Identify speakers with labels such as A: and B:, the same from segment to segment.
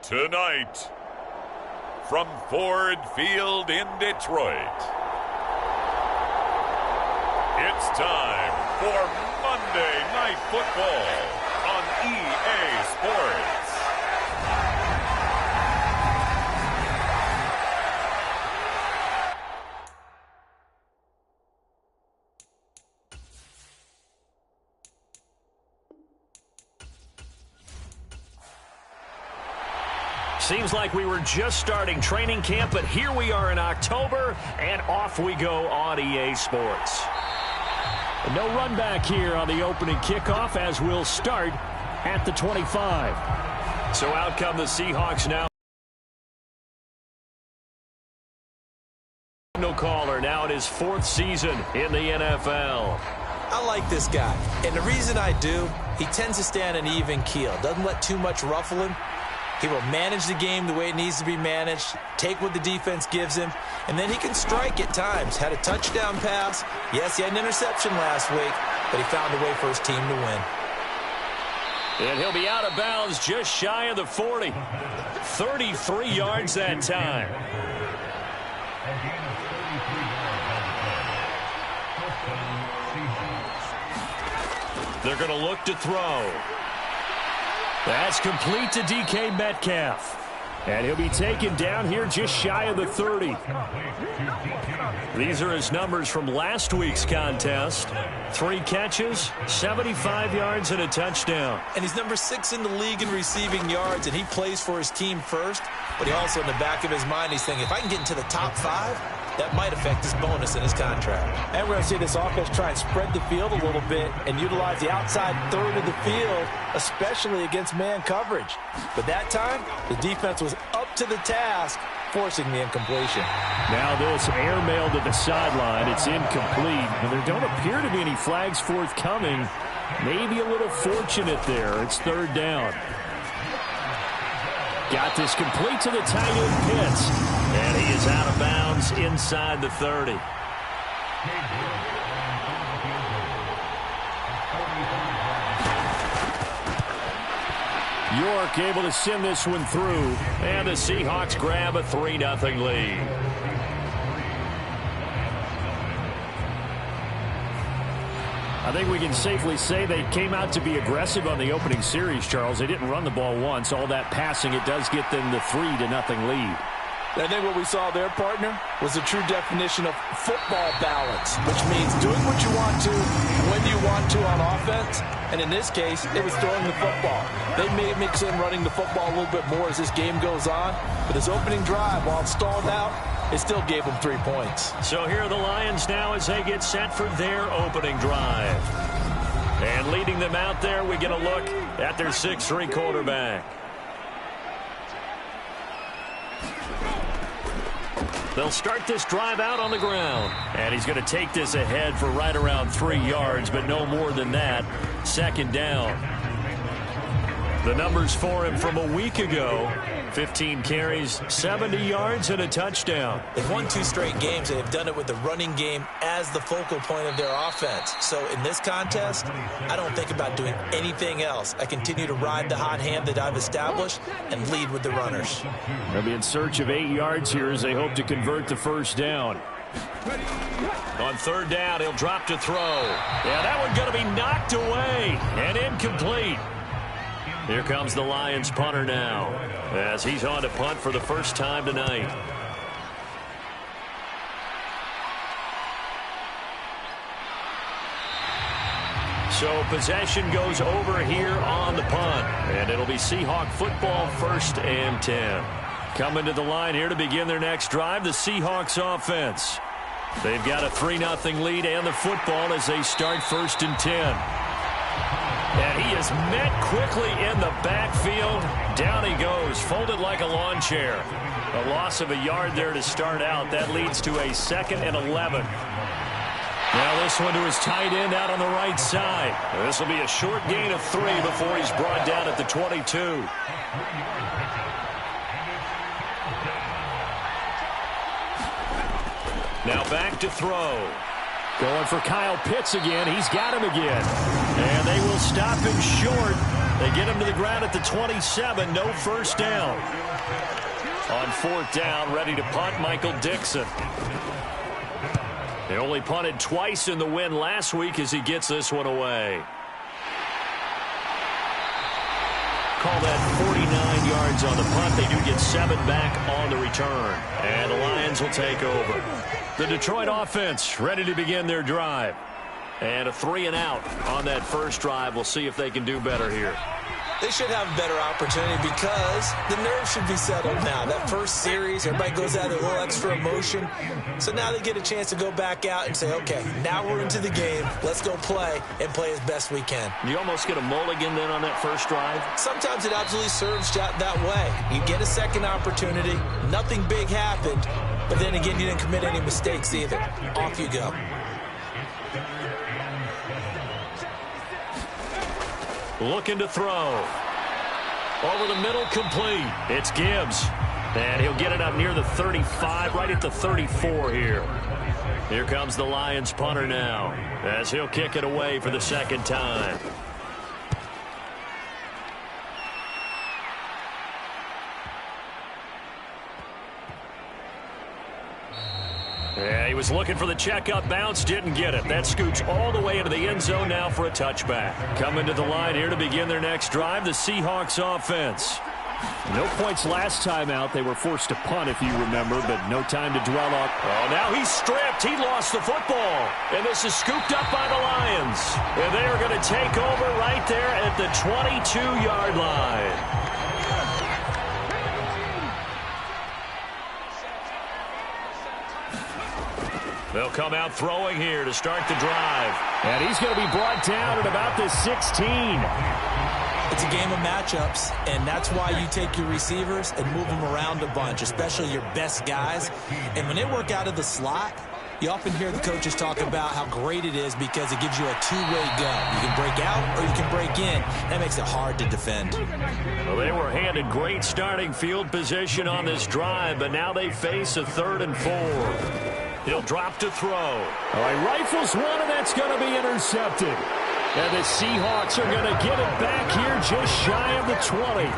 A: Tonight, from Ford Field in Detroit, it's time for Monday Night Football on EA Sports.
B: Seems like we were just starting training camp, but here we are in October, and off we go on EA Sports. No run back here on the opening kickoff as we'll start at the 25. So out come the Seahawks now. No caller now in his fourth season in the NFL.
C: I like this guy, and the reason I do, he tends to stay on an even keel, doesn't let too much ruffle him. He will manage the game the way it needs to be managed, take what the defense gives him, and then he can strike at times. Had a touchdown pass. Yes, he had an interception last week, but he found a way for his team to win.
B: And he'll be out of bounds just shy of the 40. 33 yards that time. They're going to look to throw. That's complete to DK Metcalf. And he'll be taken down here just shy of the 30. These are his numbers from last week's contest. 3 catches, 75 yards, and a touchdown.
C: And he's number 6 in the league in receiving yards, and he plays for his team first. But he also, in the back of his mind, he's thinking, if I can get into the top 5, that might affect his bonus in his contract.
D: And we're going to see this offense try and spread the field a little bit and utilize the outside third of the field, especially against man coverage. But that time, the defense was up to the task, forcing the incompletion.
B: Now this airmail to the sideline. It's incomplete. And there don't appear to be any flags forthcoming. Maybe a little fortunate there. It's third down. Got this complete to the tight end Pitts. And he is out of bounds inside the 30. York able to send this one through. And the Seahawks grab a 3-0 lead. I think we can safely say they came out to be aggressive on the opening series, Charles. They didn't run the ball once. All that passing, it does get them the 3-0 lead.
D: I think what we saw there, partner, was a true definition of football balance, which means doing what you want to, when you want to on offense. And in this case, it was throwing the football. They may mix in running the football a little bit more as this game goes on. But this opening drive, while it stalled out, it still gave them 3 points.
B: So here are the Lions now as they get set for their opening drive. And leading them out there, we get a look at their 6'3" quarterback. They'll start this drive out on the ground. And he's going to take this ahead for right around 3 yards, but no more than that. Second down. The numbers for him from a week ago: 15 carries, 70 yards, and a touchdown.
C: They've won 2 straight games, and they've done it with the running game as the focal point of their offense. So in this contest, I don't think about doing anything else. I continue to ride the hot hand that I've established and lead with the runners.
B: They'll be in search of 8 yards here as they hope to convert the first down. On third down, he'll drop to throw. Yeah, that one's going to be knocked away and incomplete. Here comes the Lions punter now as he's on to punt for the first time tonight. So possession goes over here on the punt, and it'll be Seahawk football, 1st and 10. Coming to the line here to begin their next drive, the Seahawks offense. They've got a 3-0 lead and the football as they start 1st and 10. And he is met quickly in the backfield. Down he goes, folded like a lawn chair. A loss of a yard there to start out. That leads to a 2nd and 11. Now this one to his tight end out on the right side. This will be a short gain of 3 before he's brought down at the 22. Now back to throw. Going for Kyle Pitts again. He's got him again. And they will stop him short They get him to the ground at the 27. No first down. On 4th down, ready to punt, Michael Dixon. They only punted twice in the win last week as he gets this one away. Call that 49 yards on the punt. They do get 7 back on the return. And the Lions will take over. The Detroit offense ready to begin their drive. And a 3-and-out on that first drive. We'll see if they can do better here.
C: They should have a better opportunity because the nerves should be settled now. That first series, everybody goes out with a little extra emotion. So now they get a chance to go back out and say, okay, now we're into the game. Let's go play and play as best we can.
B: You almost get a mulligan then on that first drive?
C: Sometimes it absolutely serves that way. You get a second opportunity. Nothing big happened. But then again, you didn't commit any mistakes either. Off you go.
B: Looking to throw. Over the middle, complete. It's Gibbs. And he'll get it up near the 35, right at the 34 here. Here comes the Lions punter now, as he'll kick it away for the second time. Yeah, he was looking for the checkup bounce, didn't get it. That scoots all the way into the end zone now for a touchback. Coming to the line here to begin their next drive, the Seahawks offense.
E: No points last time out. They were forced to punt, if you remember, but no time to dwell on.
B: Oh, now he's stripped. He lost the football. And this is scooped up by the Lions. And they are going to take over right there at the 22-yard line. They'll come out throwing here to start the drive.
E: And he's going to be brought down at about the 16.
C: It's a game of matchups, and that's why you take your receivers and move them around a bunch, especially your best guys. And when they work out of the slot, you often hear the coaches talk about how great it is because it gives you a two-way go. You can break out or you can break in. That makes it hard to defend.
B: Well, they were handed great starting field position on this drive, but now they face a 3rd and 4. He'll drop to throw.
E: All right, rifles one, and that's going to be intercepted. And the Seahawks are going to get it back here just shy of the 20.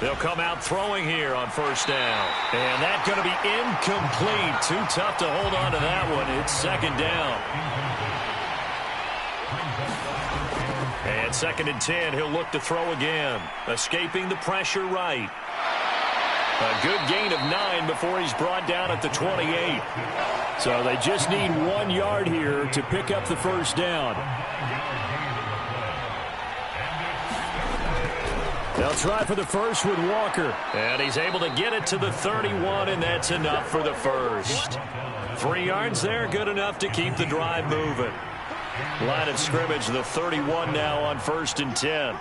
B: They'll come out throwing here on 1st down. And that's going to be incomplete. Too tough to hold on to that one. It's 2nd down. And 2nd and 10, he'll look to throw again. Escaping the pressure right. A good gain of 9 before he's brought down at the 28.
E: So they just need 1 yard here to pick up the 1st down. They'll try for the first with Walker.
B: And he's able to get it to the 31, and that's enough for the first. 3 yards there, good enough to keep the drive moving. Line of scrimmage, the 31 now on 1st and 10.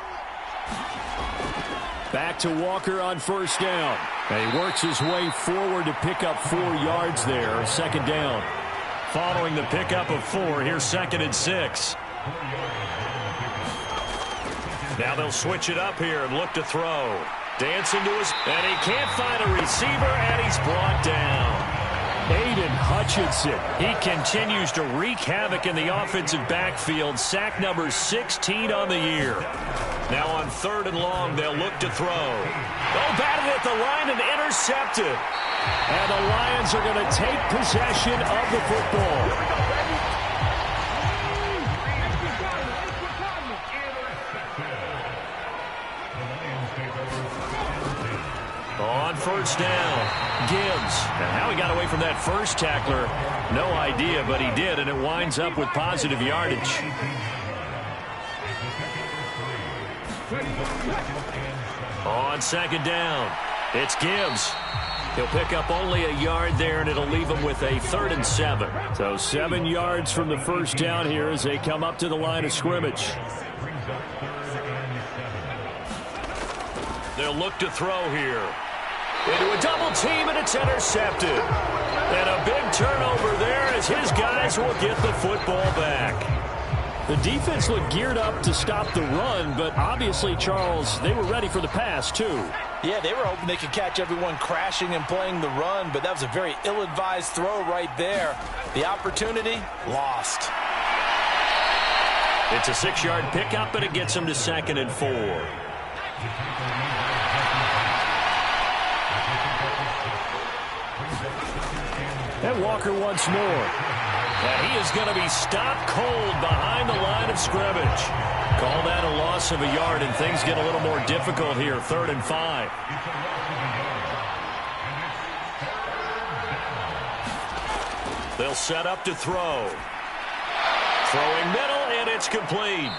E: Back to Walker on 1st down. And he works his way forward to pick up 4 yards there. 2nd down.
B: Following the pickup of 4, here's 2nd and 6. Now they'll switch it up here and look to throw. Dancing to his, and he can't find a receiver, and he's brought down.
E: Aiden Hutchinson.
B: He continues to wreak havoc in the offensive backfield. Sack number 16 on the year. Now on 3rd and long, they'll look to throw. Oh, batted at the line and intercepted.
E: And the Lions are going to take possession of the football.
B: On 1st down, Gibbs. And how he got away from that first tackler, no idea, but he did, and it winds up with positive yardage. On 2nd down, it's Gibbs. He'll pick up only a yard there, and it'll leave him with a 3rd and 7.
E: So 7 yards from the 1st down here as they come up to the line of scrimmage.
B: They'll look to throw here. Into a double team, and it's intercepted. And a big turnover there as his guys will get the football back.
E: The defense looked geared up to stop the run, but obviously, Charles, they were ready for the pass, too.
D: Yeah, they were hoping they could catch everyone crashing and playing the run, but that was a very ill-advised throw right there.
C: The opportunity lost.
B: It's a 6-yard pickup, and it gets him to 2nd and 4.
E: And Walker once more.
B: And he is going to be stopped cold behind the line of scrimmage. Call that a loss of a yard, and things get a little more difficult here. 3rd and 5. They'll set up to throw. Throwing middle, and it's complete.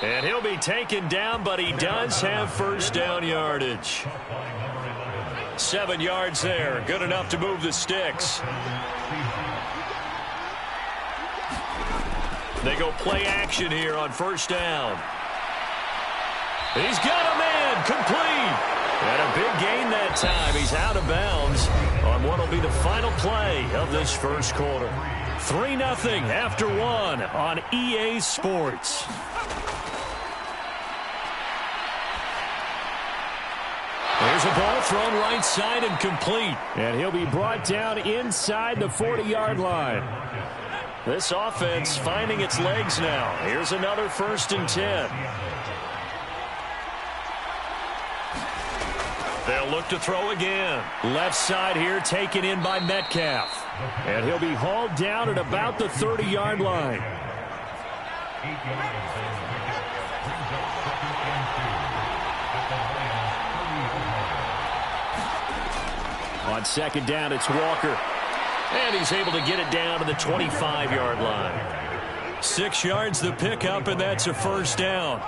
B: And he'll be taken down, but he does have first down yardage. 7 yards there. Good enough to move the sticks. They go play action here on first down. He's got a man, complete. And a big gain that time. He's out of bounds on what will be the final play of this first quarter. 3-0 after 1 on EA Sports. There's a ball thrown right side and complete.
E: And he'll be brought down inside the 40-yard line.
B: This offense finding its legs now. Here's another 1st and 10. They'll look to throw again.
E: Left side here taken in by Metcalf. And he'll be hauled down at about the 30-yard line. On 2nd down, it's Walker.
B: And he's able to get it down to the 25-yard line.
E: 6 yards the pickup, and that's a first down.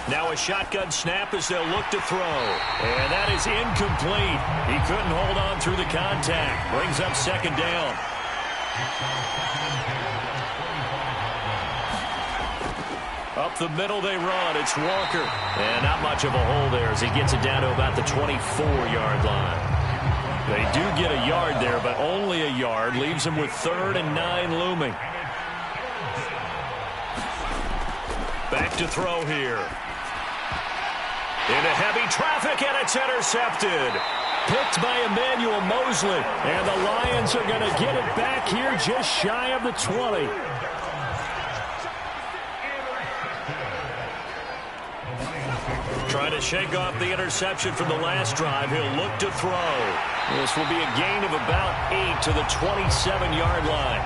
B: Now a shotgun snap as they'll look to throw. And that is incomplete. He couldn't hold on through the contact. Brings up 2nd down. Up the middle they run. It's Walker. And not much of a hole there as he gets it down to about the 24-yard line. They do get a yard there, but only a yard. Leaves them with 3rd and 9 looming. Back to throw here. Into heavy traffic, and it's intercepted.
E: Picked by Emmanuel Mosley. And the Lions are going to get it back here just shy of the 20.
B: Trying to shake off the interception from the last drive. He'll look to throw. This will be a gain of about 8 to the 27-yard line.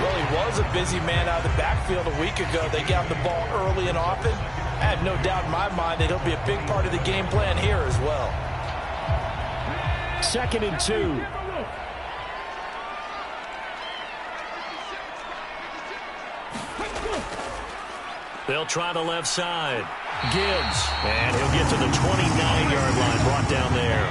C: Well, he was a busy man out of the backfield a week ago. They got the ball early and often. I have no doubt in my mind that he'll be a big part of the game plan here as well.
E: 2nd and 2.
B: They'll try the left side. Gibbs. And he'll get to the 29-yard line, brought down there.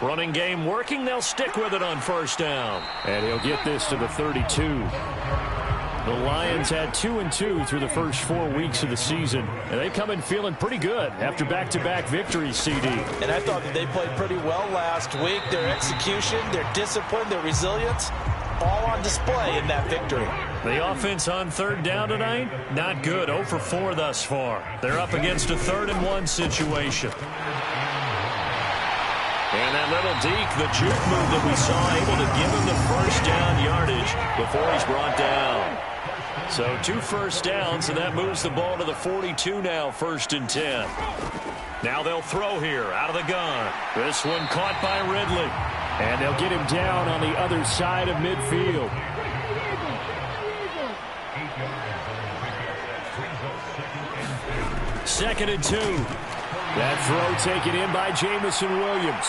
B: Running game working. They'll stick with it on first down.
E: And he'll get this to the 32. The Lions had 2-2 through the first 4 weeks of the season. And they come in feeling pretty good after back-to-back victories, CD.
C: And I thought that they played pretty well last week. Their execution, their discipline, their resilience, all on display in that victory.
B: The offense on 3rd down tonight, not good. 0 for 4 thus far. They're up against a 3rd and 1 situation. And that little deke, the juke move that we saw, able to give him the first down yardage before he's brought down. So 2 first downs, and that moves the ball to the 42 now, 1st and 10. Now they'll throw here out of the gun. This one caught by Ridley.
E: And they'll get him down on the other side of midfield. Second and 2. That throw taken in by Jamison Williams.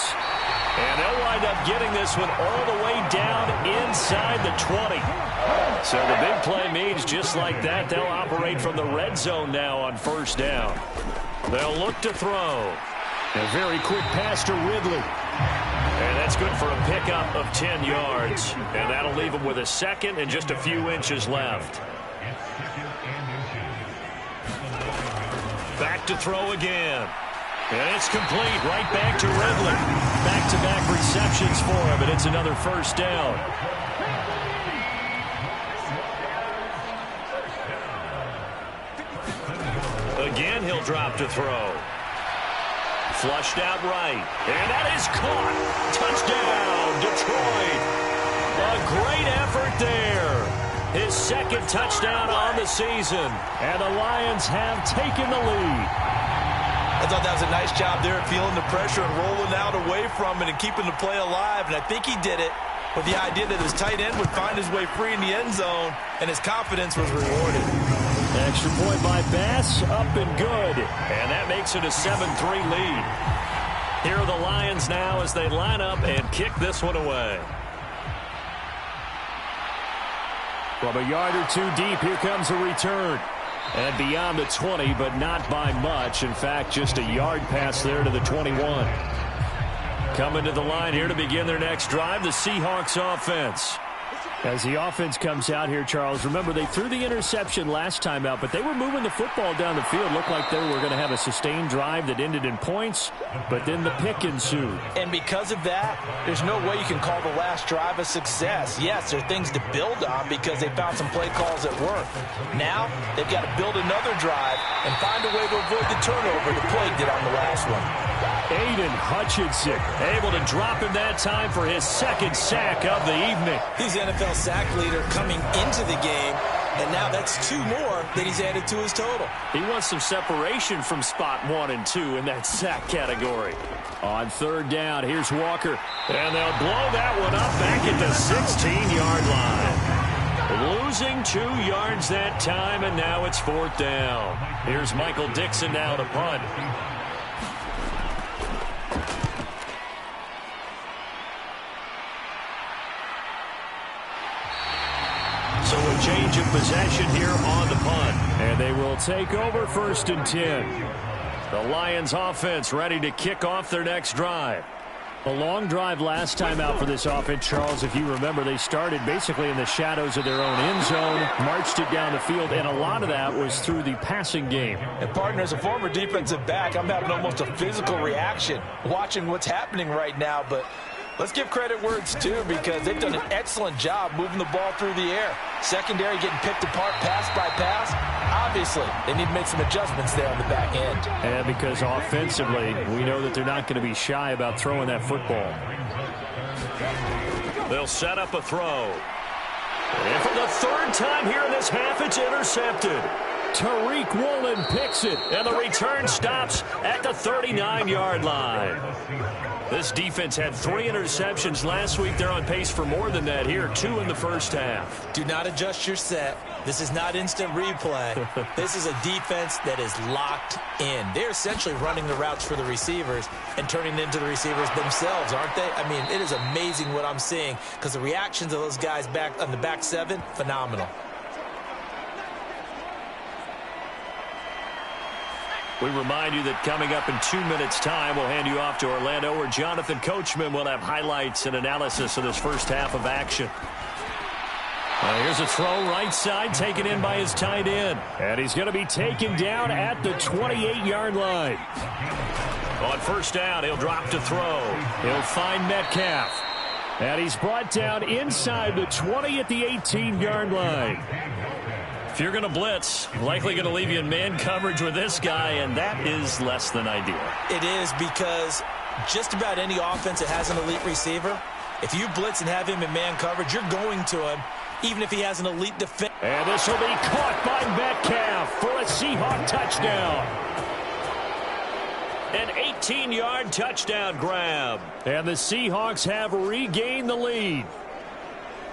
B: And they'll wind up getting this one all the way down inside the 20. So the big play means just like that, they'll operate from the red zone now on first down. They'll look to throw.
E: A very quick pass to Ridley.
B: And that's good for a pickup of 10 yards. And that'll leave them with a second and just a few inches left. Back to throw again. And it's complete right back to Ridley. Back-to-back receptions for him, and it's another first down. again, he'll drop to throw. Flushed out right. And that is caught. Touchdown, Detroit. A great effort there. His second touchdown on the season. And the Lions have taken the lead.
C: I thought that was a nice job there, feeling the pressure and rolling out away from it and keeping the play alive. And I think he did it with the idea that his tight end would find his way free in the end zone, and his confidence was rewarded.
B: Extra point by Bass, up and good. And that makes it a 7-3 lead. Here are the Lions now as they line up and kick this one away. From a yard or two deep, here comes a return. And beyond the 20, but not by much. In fact, just a yard pass there to the 21. Coming to the line here to begin their next drive, the Seahawks offense. As the offense comes out here, Charles, remember they threw the interception last time out, but they were moving the football down the field. Looked like they were going to have a sustained drive that ended in points, but then the pick ensued.
C: And because of that, there's no way you can call the last drive a success. Yes, there are things to build on because they found some play calls that work. Now, they've got to build another drive and find a way to avoid the turnover the play did on the last one.
B: Aiden Hutchinson able to drop him that time for his second sack of the evening.
C: He's the NFL sack leader coming into the game, and now that's 2 more that he's added to his total.
B: He wants some separation from spot 1 and 2 in that sack category. On third down, here's Walker, and they'll blow that one up back at the 16-yard line. Losing 2 yards that time, and now it's 4th down. Here's Michael Dixon now to punt. So a change of possession here on the punt. And they will take over 1st and 10. The Lions offense ready to kick off their next drive. A long drive last time out for this offense, Charles. If you remember, they started basically in the shadows of their own end zone, marched it down the field, and a lot of that was through the passing game.
C: And, partner, as a former defensive back, I'm having almost a physical reaction watching what's happening right now, but let's give credit where it's due because they've done an excellent job moving the ball through the air. Secondary getting picked apart pass by pass. Obviously, they need to make some adjustments there on the back end.
B: And because offensively, we know that they're not going to be shy about throwing that football. They'll set up a throw. And for the 3rd time here in this half, it's intercepted. Tariq Woolen picks it, and the return stops at the 39-yard line. This defense had 3 interceptions last week. They're on pace for more than that here, 2 in the first half.
C: Do not adjust your set. This is not instant replay. This is a defense that is locked in. They're essentially running the routes for the receivers and turning into the receivers themselves, aren't they? I mean, it is amazing what I'm seeing because the reactions of those guys back on the back 7, phenomenal. We remind you that coming up in 2 minutes' time, we'll hand you off to Orlando, where Jonathan Coachman will have highlights and analysis of this first half of action. Here's a throw right side, taken in by his tight end. And he's going to be taken down at the 28-yard line. On first down, he'll drop to throw. He'll find Metcalf. And he's brought down inside the 20 at the 18-yard line. If you're going to blitz, likely going to leave you in man coverage with this guy, and that is less than ideal. It is because just about any offense that has an elite receiver, if you blitz and have him in man coverage, you're going to him, even if he has an elite defense.
B: And this will be caught by Metcalf for a Seahawk touchdown. An 18-yard touchdown grab. And the Seahawks have regained the lead.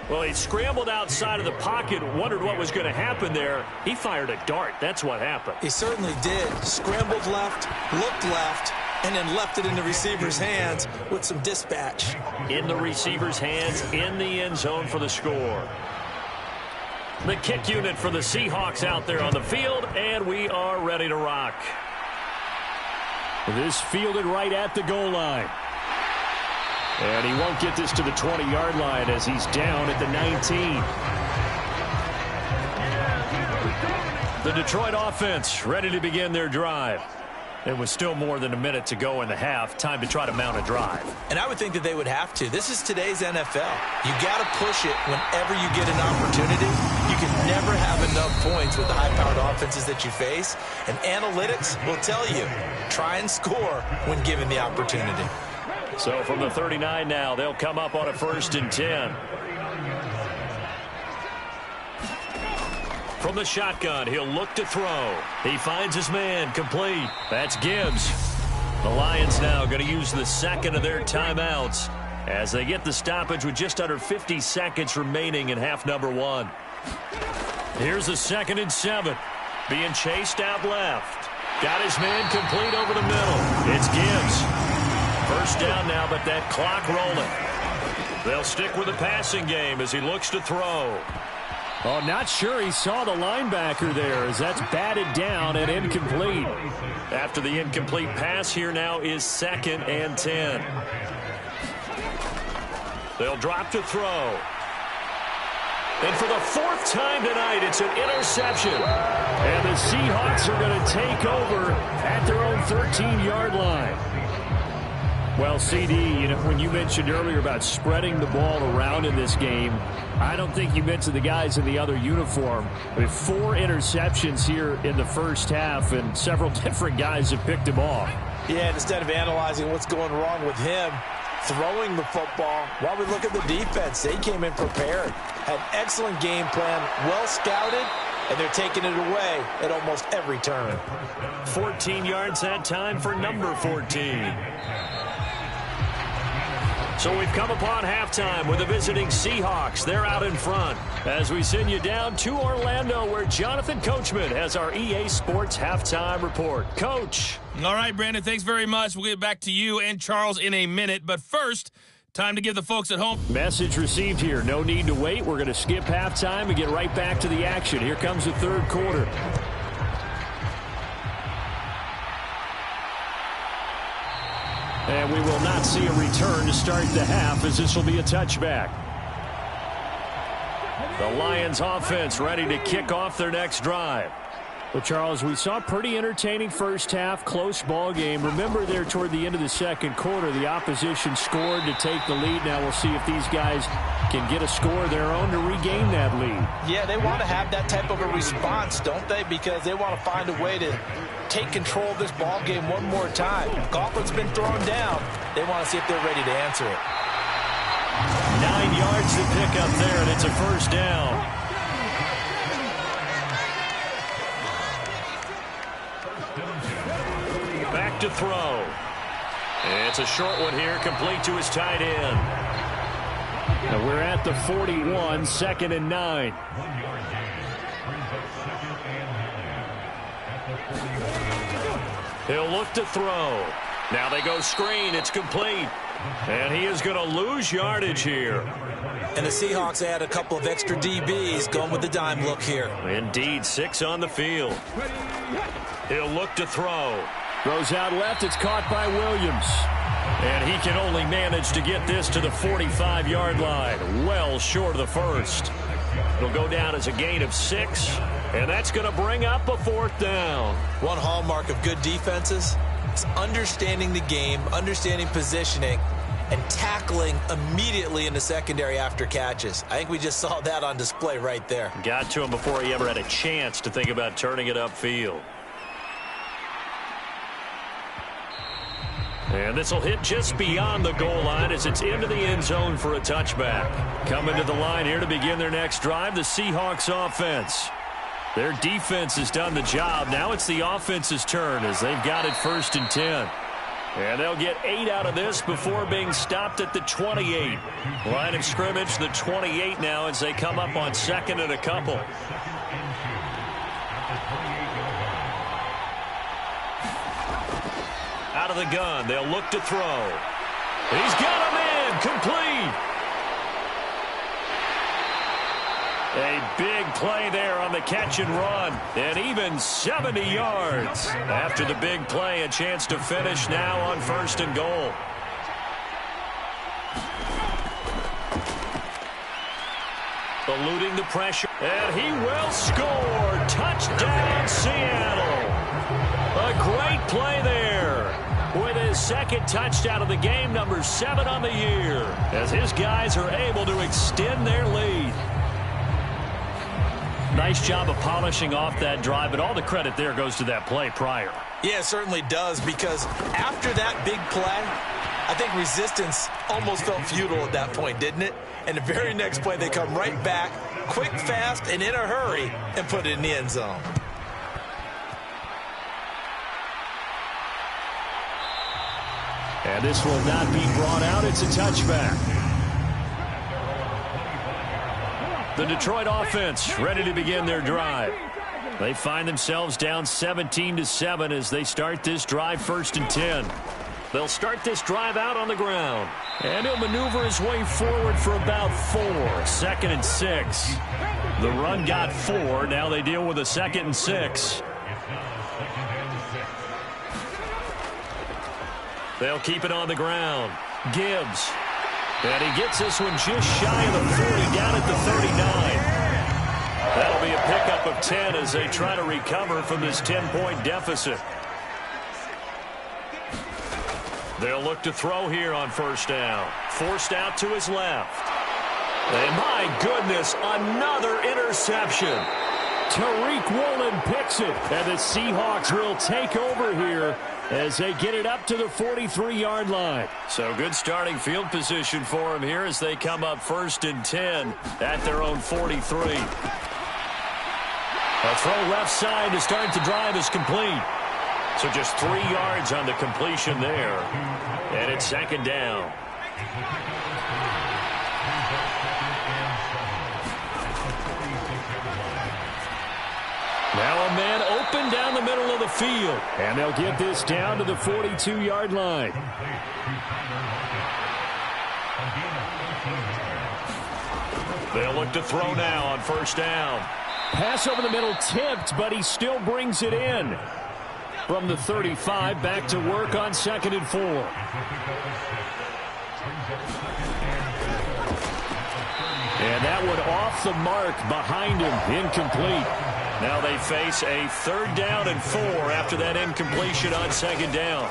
B: Well, he scrambled outside of the pocket, wondered what was going to happen there. He fired a dart. That's what happened.
C: He certainly did. Scrambled left, looked left, and then left it in the receiver's hands with some dispatch.
B: In the receiver's hands, in the end zone for the score. The kick unit for the Seahawks out there on the field, and we are ready to rock. This fielded right at the goal line. And he won't get this to the 20-yard line as he's down at the 19. The Detroit offense ready to begin their drive. It was still more than a minute to go in the half. Time to try to mount a drive.
C: And I would think that they would have to. This is today's NFL. You got to push it whenever you get an opportunity. You can never never have enough points with the high-powered offenses that you face, and analytics will tell you, try and score when given the opportunity.
B: So from the 39 now, they'll come up on a 1st and 10. From the shotgun, he'll look to throw. He finds his man, complete. That's Gibbs. The Lions now going to use the second of their timeouts as they get the stoppage with just under 50 seconds remaining in half number 1. Here's the 2nd and 7. Being chased out left. Got his man complete over the middle. It's Gibbs. 1st down now, but that clock rolling. They'll stick with the passing game as he looks to throw.
E: Oh, not sure he saw the linebacker there as that's batted down and incomplete.
B: After the incomplete pass, here now is 2nd and 10. They'll drop to throw. And for the 4th time tonight, it's an interception.
E: And the Seahawks are going to take over at their own 13-yard line. Well, CD, you know, when you mentioned earlier about spreading the ball around in this game, I don't think you mentioned the guys in the other uniform. With 4 interceptions here in the first half, and several different guys have picked him off.
C: Yeah, and instead of analyzing what's going wrong with him throwing the football, while we look at the defense, they came in prepared, had excellent game plan, well scouted, and they're taking it away at almost every turn.
B: 14 yards that time for number 14. So we've come upon halftime with the visiting Seahawks. They're out in front as we send you down to Orlando, where Jonathan Coachman has our EA Sports halftime report. Coach.
F: All right, Brandon, thanks very much. We'll get back to you and Charles in a minute. But first, time to give the folks at home.
E: Message received here. No need to wait. We're going to skip halftime and get right back to the action. Here comes the 3rd quarter. And we will not see a return to start the half, as this will be a touchback. The Lions offense ready to kick off their next drive. Well, Charles, we saw a pretty entertaining first half, close ball game. Remember there toward the end of the 2nd quarter, the opposition scored to take the lead. Now we'll see if these guys can get a score of their own to regain that lead.
C: Yeah, they want to have that type of a response, don't they? Because they want to find a way to take control of this ball game one more time. Gauntlet's been thrown down. They want to see if they're ready to answer it.
B: 9 yards to pick up there, and it's a 1st down. Back to throw. It's a short one here, complete to his tight end.
E: Now we're at the 41, 2nd and 9.
B: He'll look to throw. Now they go screen. It's complete. And he is going to lose yardage here.
C: And the Seahawks add a couple of extra DBs going with the dime look here.
B: Indeed, 6 on the field. He'll look to throw.
E: Throws out left. It's caught by Williams.
B: And he can only manage to get this to the 45-yard line. Well short of the 1st. It'll go down as a gain of 6. And that's going to bring up a 4th down.
C: One hallmark of good defenses is understanding the game, understanding positioning, and tackling immediately in the secondary after catches. I think we just saw that on display right there.
B: Got to him before he ever had a chance to think about turning it upfield. And this will hit just beyond the goal line as it's into the end zone for a touchback. Coming to the line here to begin their next drive, the Seahawks offense. Their defense has done the job. Now it's the offense's turn as they've got it 1st and 10. And they'll get 8 out of this before being stopped at the 28. Line of scrimmage, the 28 now as they come up on 2nd and a couple. Out of the gun, they'll look to throw. He's got him in, complete. A big play there on the catch and run, and even 70 yards. After the big play, a chance to finish now on 1st and goal. Eluding the pressure, and he will score. Touchdown, Seattle. A great play there with his 2nd touchdown of the game, number 7 on the year, as his guys are able to extend their lead.
E: nice job of polishing off that drive, but all the credit there goes to that play prior.
C: Yeah, it certainly does, because after that big play, I think resistance almost felt futile at that point, didn't it? And the very next play, they come right back, quick, fast, and in a hurry, and put it in the end zone.
E: And this will not be brought out. It's a touchback. The Detroit offense ready to begin their drive. They find themselves down 17-7 as they start this drive 1st and 10. They'll start this drive out on the ground. And he'll maneuver his way forward for about 4. 2nd and 6. The run got 4. Now they deal with a 2nd and 6. They'll keep it on the ground. Gibbs. And he gets this one just shy of the 40, down at the 39. That'll be a pickup of 10 as they try to recover from this 10-point deficit. They'll look to throw here on 1st down. Forced out to his left. And my goodness, another interception. Tariq Woolen picks it, and the Seahawks will take over here as they get it up to the 43-yard line. So good starting field position for them here as they come up 1st and 10 at their own 43. A throw left side to start the drive is complete. So just 3 yards on the completion there. And it's 2nd down. Now a man open down the middle of the field. And they'll get this down to the 42-yard line. They'll look to throw now on 1st down. Pass over the middle tipped, but he still brings it in. From the 35, back to work on 2nd and 4. And that one off the mark behind him, incomplete. Now they face a 3rd down and 4 after that incompletion on 2nd down.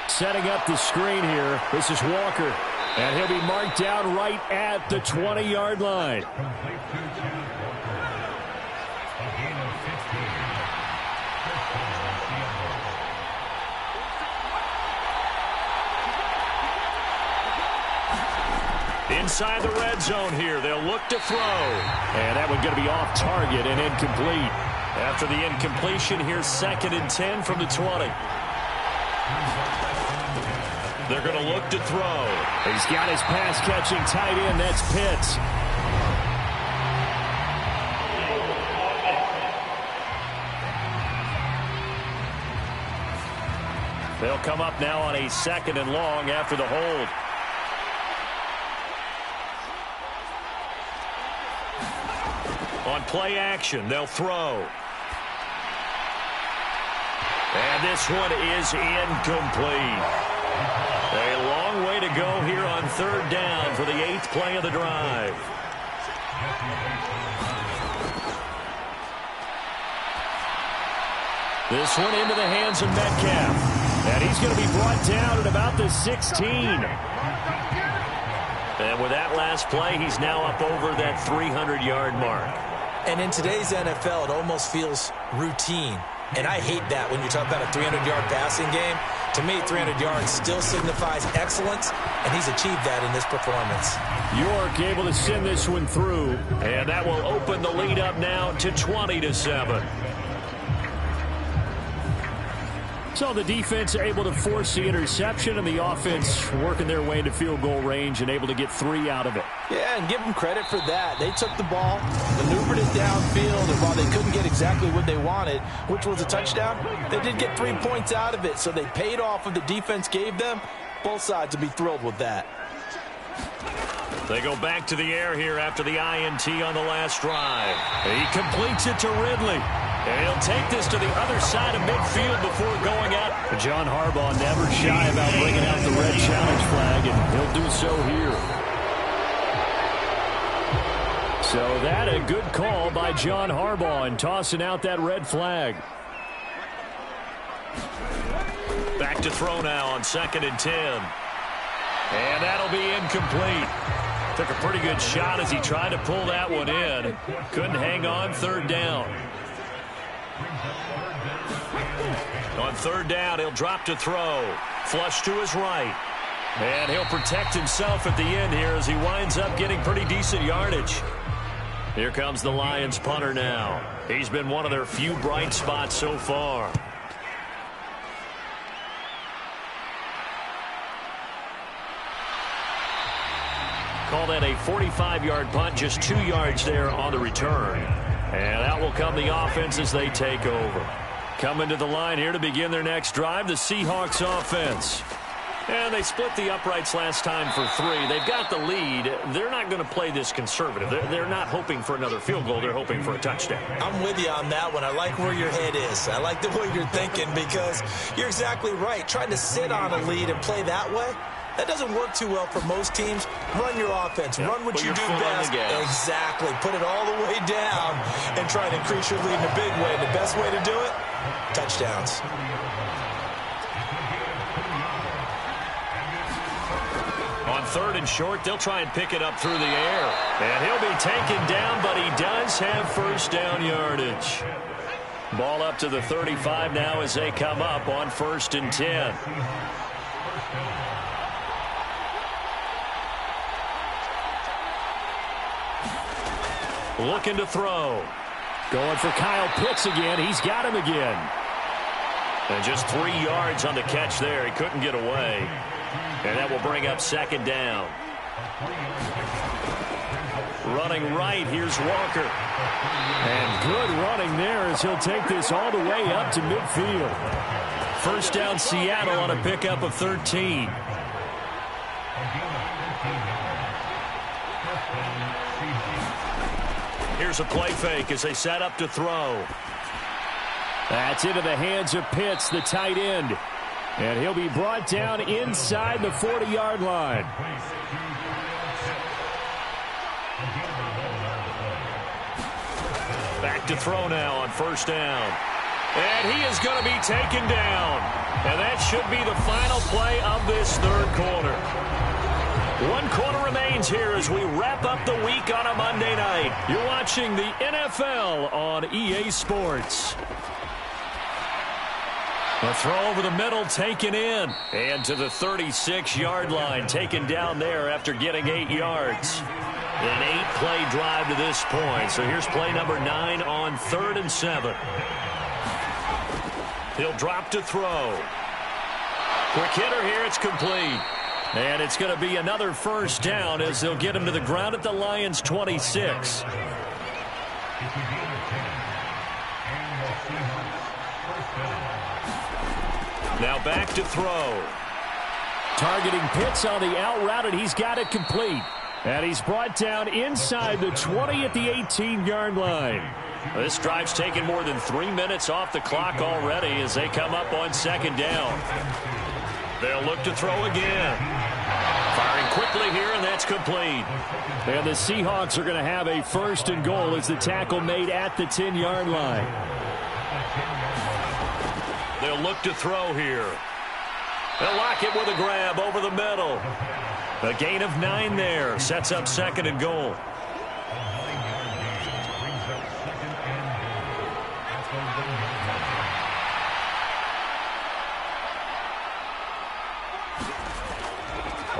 E: Setting up the screen here, this is Walker. And he'll be marked down right at the 20-yard line. Inside the red zone here, they'll look to throw. And that one going to be off target and incomplete. After the incompletion, here's 2nd and 10 from the 20. They're going to look to throw. He's got his pass-catching tight end. That's Pitts. They'll come up now on a 2nd and long after the hold. On play action, they'll throw. And this one is incomplete. A long way to go here on 3rd down for the 8th play of the drive. This one into the hands of Metcalf. And he's going to be brought down at about the 16. And with that last play, he's now up over that 300-yard mark.
C: And in today's NFL, it almost feels routine. And I hate that when you talk about a 300-yard passing game. To me, 300 yards still signifies excellence, and he's achieved that in this performance.
E: York able to send this one through, and that will open the lead up now to 20-7. So the defense able to force the interception, and the offense working their way into field goal range and able to get 3 out of it.
D: Yeah, and give them credit for that. They took the ball, maneuvered it downfield, and while they couldn't get exactly what they wanted, which was a touchdown, they did get 3 points out of it, so they paid off what the defense gave them. Both sides will be thrilled with that.
E: They go back to the air here after the INT on the last drive. He completes it to Ridley. And he'll take this to the other side of midfield before going out. John Harbaugh never shy about bringing out the red challenge flag, and he'll do so here. So that a good call by John Harbaugh in tossing out that red flag. Back to throw now on 2nd and 10. And that'll be incomplete.
B: Took a pretty good shot as he tried to pull that one in. Couldn't hang on third down. On third down, he'll drop to throw. Flush to his right. And he'll protect himself at the end here as he winds up getting pretty decent yardage. Here comes the Lions punter now. He's been one of their few bright spots so far. Call that a 45-yard punt, just 2 yards there on the return. And out will come the offense as they take over. Coming to the line here to begin their next drive, the Seahawks offense. And they split the uprights last time for 3. They've got the lead. They're not going to play this conservative. They're not hoping for another field goal. They're hoping for a touchdown.
C: I'm with you on that one. I like where your head is. I like the way you're thinking because you're exactly right. Trying to sit on a lead and play that way, that doesn't work too well for most teams. Run your offense. Yep. Run what you do best. Exactly. Put it all the way down and try to increase your lead in a big way. The best way to do it, touchdowns.
B: On third and short, they'll try and pick it up through the air. And he'll be taken down, but he does have first down yardage. Ball up to the 35 now as they come up on 1st and 10. Looking to throw.
E: Going for Kyle Pitts again. He's got him again.
B: And just 3 yards on the catch there. He couldn't get away. And that will bring up 2nd down. Running right, here's Walker.
E: And good running there as he'll take this all the way up to midfield.
B: First down Seattle on a pickup of 13. Here's a play fake as they set up to throw.
E: That's into the hands of Pitts, the tight end. And he'll be brought down inside the 40-yard line.
B: Back to throw now on 1st down. And he is going to be taken down. And that should be the final play of this 3rd quarter. 1 quarter remains here as we wrap up the week on a Monday night. You're watching the NFL on EA Sports. A throw over the middle, taken in. And to the 36-yard line, taken down there after getting 8 yards. An 8-play drive to this point. So here's play number 9 on 3rd and 7. He'll drop to throw. Quick hitter here, it's complete. And it's going to be another 1st down as they'll get him to the ground at the Lions' 26. Now back to throw.
E: Targeting Pitts on the out route, and he's got it complete. And he's brought down inside the 20 at the 18-yard line.
B: This drive's taken more than 3 minutes off the clock already as they come up on 2nd down. They'll look to throw again. Firing quickly here, and that's complete.
E: And the Seahawks are going to have a 1st and goal as the tackle made at the 10-yard line.
B: They'll look to throw here. They'll lock it with a grab over the middle. A gain of 9 there. Sets up 2nd and goal.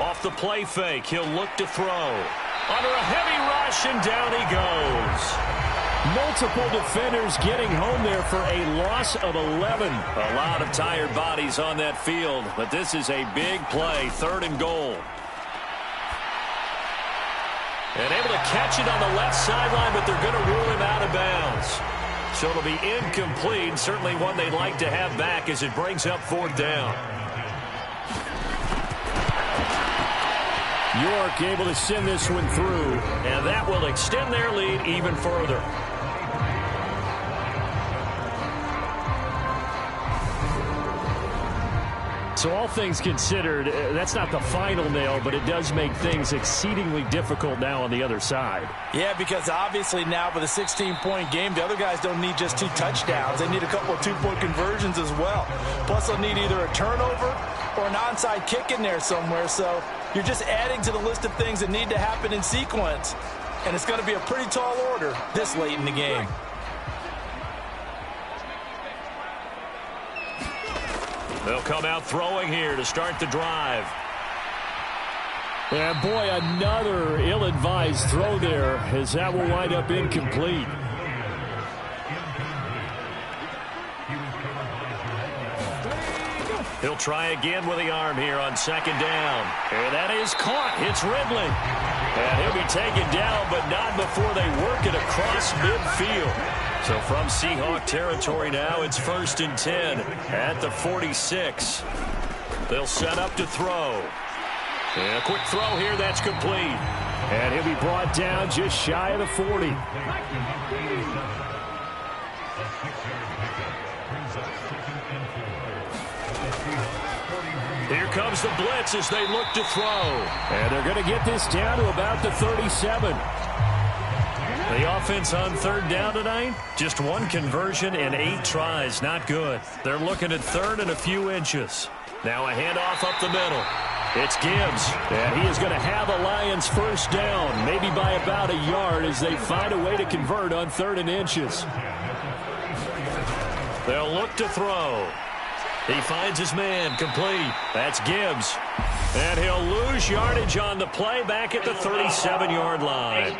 B: Off the play fake, he'll look to throw. Under a heavy rush, and down he goes.
E: Multiple defenders getting home there for a loss of 11.
B: A lot of tired bodies on that field, but this is a big play, 3rd and goal. And able to catch it on the left sideline, but they're going to rule him out of bounds. So it'll be incomplete, certainly one they'd like to have back as it brings up 4th down.
E: York able to send this one through.
B: And that will extend their lead even further.
E: So all things considered, that's not the final nail, but it does make things exceedingly difficult now on the other side.
D: Yeah, because obviously now with a 16-point game, the other guys don't need just 2 touchdowns. They need a couple of 2-point conversions as well. Plus, they'll need either a turnover or an onside kick in there somewhere. So You're just adding to the list of things that need to happen in sequence. And it's going to be a pretty tall order this late in the game.
B: They'll come out throwing here to start the drive.
E: And boy, another ill-advised throw there, as that will wind up incomplete.
B: He'll try again with the arm here on second down. And that is caught. It's Ridley. And he'll be taken down, but not before they work it across midfield. So from Seahawk territory now, it's 1st and 10 at the 46. They'll set up to throw. And a quick throw here, that's complete.
E: And he'll be brought down just shy of the 40.
B: Here comes the blitz as they look to throw.
E: And they're going to get this down to about the 37.
B: The offense on third down tonight, just one conversion and 8 tries. Not good. They're looking at third and a few inches. Now a handoff up the middle. It's Gibbs.
E: And he is going to have a Lions first down, maybe by about a yard as they find a way to convert on 3rd and inches.
B: They'll look to throw. He finds his man, complete. That's Gibbs. And he'll lose yardage on the play back at the 37-yard line.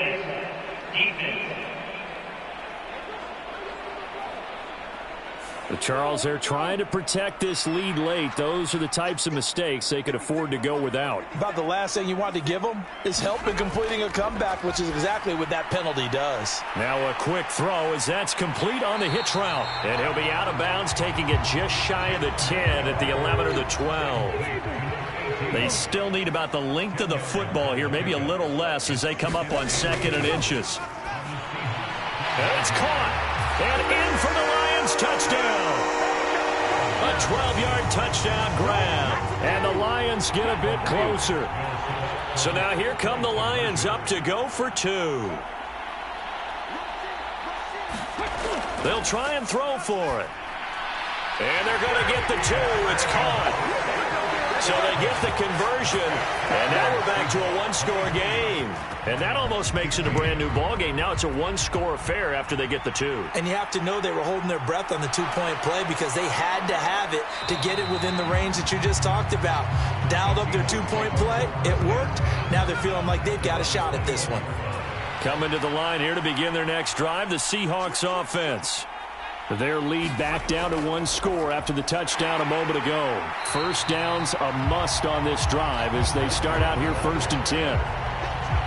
E: But Charles, they're trying to protect this lead late. Those are the types of mistakes they could afford to go without.
D: About the last thing you want to give them is help in completing a comeback, which is exactly what that penalty does.
B: Now a quick throw as that's complete on the hitch route. And he'll be out of bounds, taking it just shy of the 10 at the 11 or the 12. They still need about the length of the football here, maybe a little less as they come up on 2nd and inches. And it's caught. And in for the Lions touchdown. A 12-yard touchdown grab.
E: And the Lions get a bit closer.
B: So now here come the Lions up to go for 2. They'll try and throw for it. And they're going to get the 2. It's caught. So they get the conversion, and now we're back to a one-score game. And that almost makes it a brand-new ball game. Now it's a one-score affair after they get the 2.
C: And you have to know they were holding their breath on the two-point play because they had to have it to get it within the range that you just talked about. Dialed up their two-point play. It worked. Now they're feeling like they've got a shot at this one.
B: Coming to the line here to begin their next drive, the Seahawks offense.
E: Their lead back down to 1 score after the touchdown a moment ago. First down's a must on this drive as they start out here 1st and 10.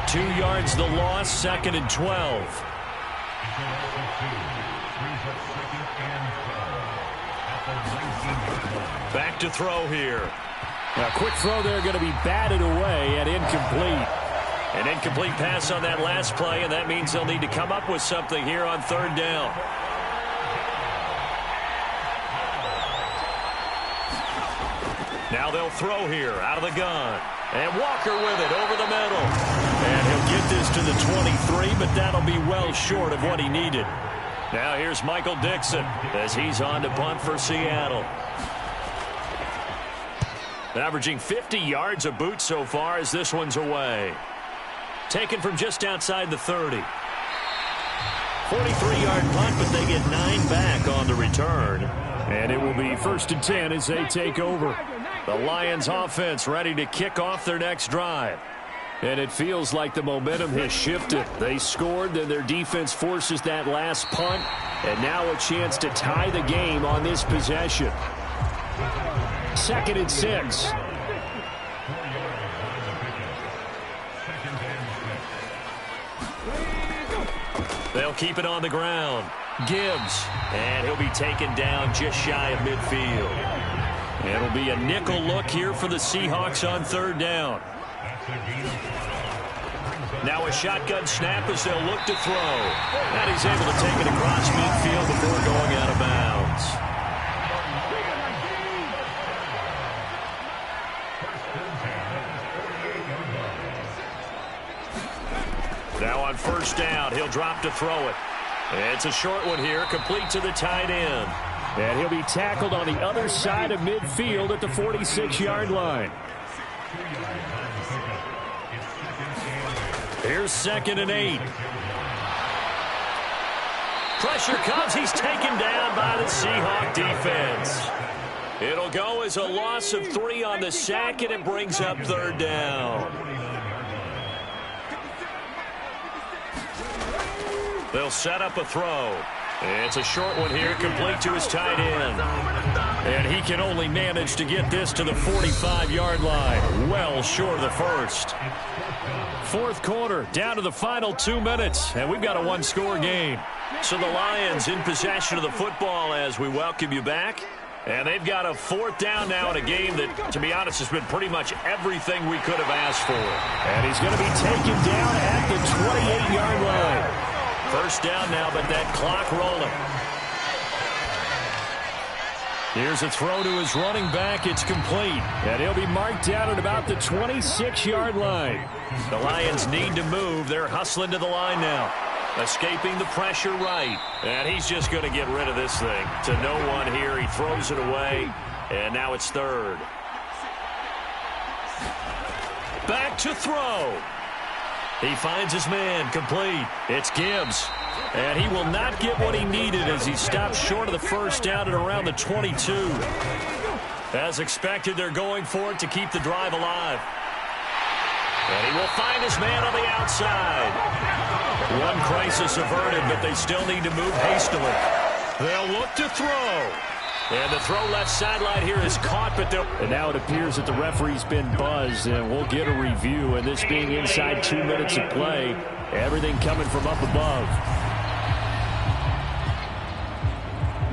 B: 2 yards the loss, 2nd and 12. Back to throw here.
E: A quick throw there going to be batted away and incomplete.
B: An incomplete pass on that last play, and that means they'll need to come up with something here on 3rd down. Now they'll throw here out of the gun. And Walker with it over the middle. And he'll get this to the 23, but that'll be well short of what he needed. Now here's Michael Dixon as he's on to punt for Seattle. Averaging 50 yards a boot so far as this one's away. Taken from just outside the 30. 43-yard punt, but they get 9 back on the return.
E: And it will be 1st and 10 as they take over.
B: The Lions offense ready to kick off their next drive.
E: And it feels like the momentum has shifted. They scored, then their defense forces that last punt. And now a chance to tie the game on this possession. 2nd and 6.
B: They'll keep it on the ground. Gibbs. And he'll be taken down just shy of midfield. It'll be a nickel look here for the Seahawks on 3rd down. Now a shotgun snap as they'll look to throw. And he's able to take it across midfield before going out of bounds. Now on 1st down, he'll drop to throw it. It's a short one here, complete to the tight end.
E: And he'll be tackled on the other side of midfield at the 46-yard line.
B: Here's 2nd and 8. Pressure comes. He's taken down by the Seahawk defense. It'll go as a loss of 3 on the sack, and it brings up 3rd down. They'll set up a throw. It's a short one here, complete to his tight end. And he can only manage to get this to the 45-yard line, well short of the first. 4th quarter, down to the final 2 minutes, and we've got a one-score game. So the Lions in possession of the football as we welcome you back. And they've got a 4th down now in a game that, to be honest, has been pretty much everything we could have asked for.
E: And he's going to be taken down at the 28-yard line.
B: 1st down now, but that clock rolling.
E: Here's a throw to his running back. It's complete. And he'll be marked down at about the 26-yard line.
B: The Lions need to move. They're hustling to the line now. Escaping the pressure right. And he's just going to get rid of this thing. To no one here. He throws it away. And now it's 3rd. Back to throw. He finds his man, complete. It's Gibbs. And he will not get what he needed as he stops short of the 1st down at around the 22. As expected, they're going for it to keep the drive alive. And he will find his man on the outside. One crisis averted, but they still need to move hastily. They'll look to throw. And the throw left sideline here is caught, but they'll...
E: And now it appears that the referee's been buzzed, and we'll get a review. And this being inside 2 minutes of play, everything coming from up above.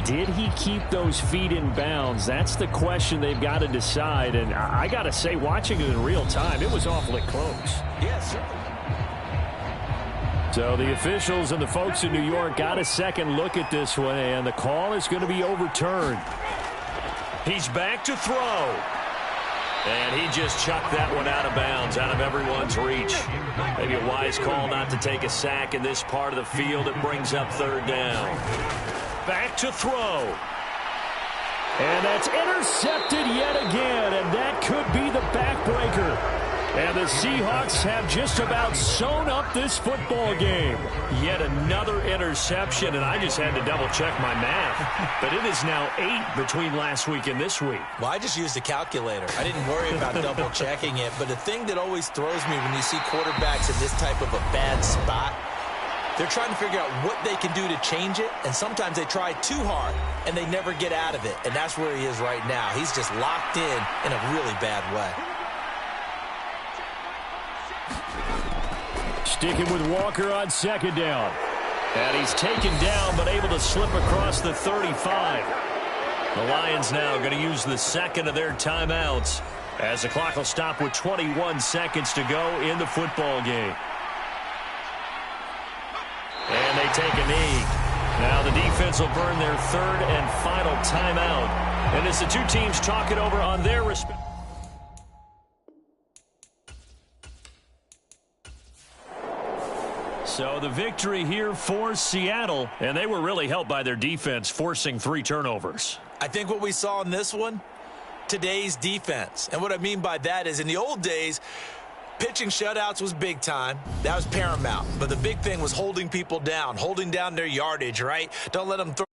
E: Did he keep those feet in bounds? That's the question they've got to decide. And I got to say, watching it in real time, it was awfully close.
C: Yes,
E: So the officials and the folks in New York got a second look at this one, and the call is going to be overturned.
B: He's back to throw. And he just chucked that one out of bounds, out of everyone's reach. Maybe a wise call not to take a sack in this part of the field. It brings up 3rd down. Back to throw.
E: And that's intercepted yet again, and that could be the backbreaker. And the Seahawks have just about sewn up this football game.
B: Yet another interception, and I just had to double-check my math. But it is now 8 between last week and this week.
C: Well, I just used a calculator. I didn't worry about double-checking it. But the thing that always throws me when you see quarterbacks in this type of a bad spot, they're trying to figure out what they can do to change it, and sometimes they try too hard, and they never get out of it. And that's where he is right now. He's just locked in a really bad way.
E: Sticking with Walker on 2nd down. And he's taken down, but able to slip across the 35.
B: The Lions now going to use the 2nd of their timeouts as the clock will stop with 21 seconds to go in the football game. And they take a knee. Now the defense will burn their 3rd and final timeout. And as the two teams talk it over on their respective... So the victory here for Seattle, and they were really helped by their defense forcing 3 turnovers.
C: I think what we saw in this one, today's defense. And what I mean by that is in the old days, pitching shutouts was big time. That was paramount. But the big thing was holding people down, holding down their yardage, right? Don't let them throw.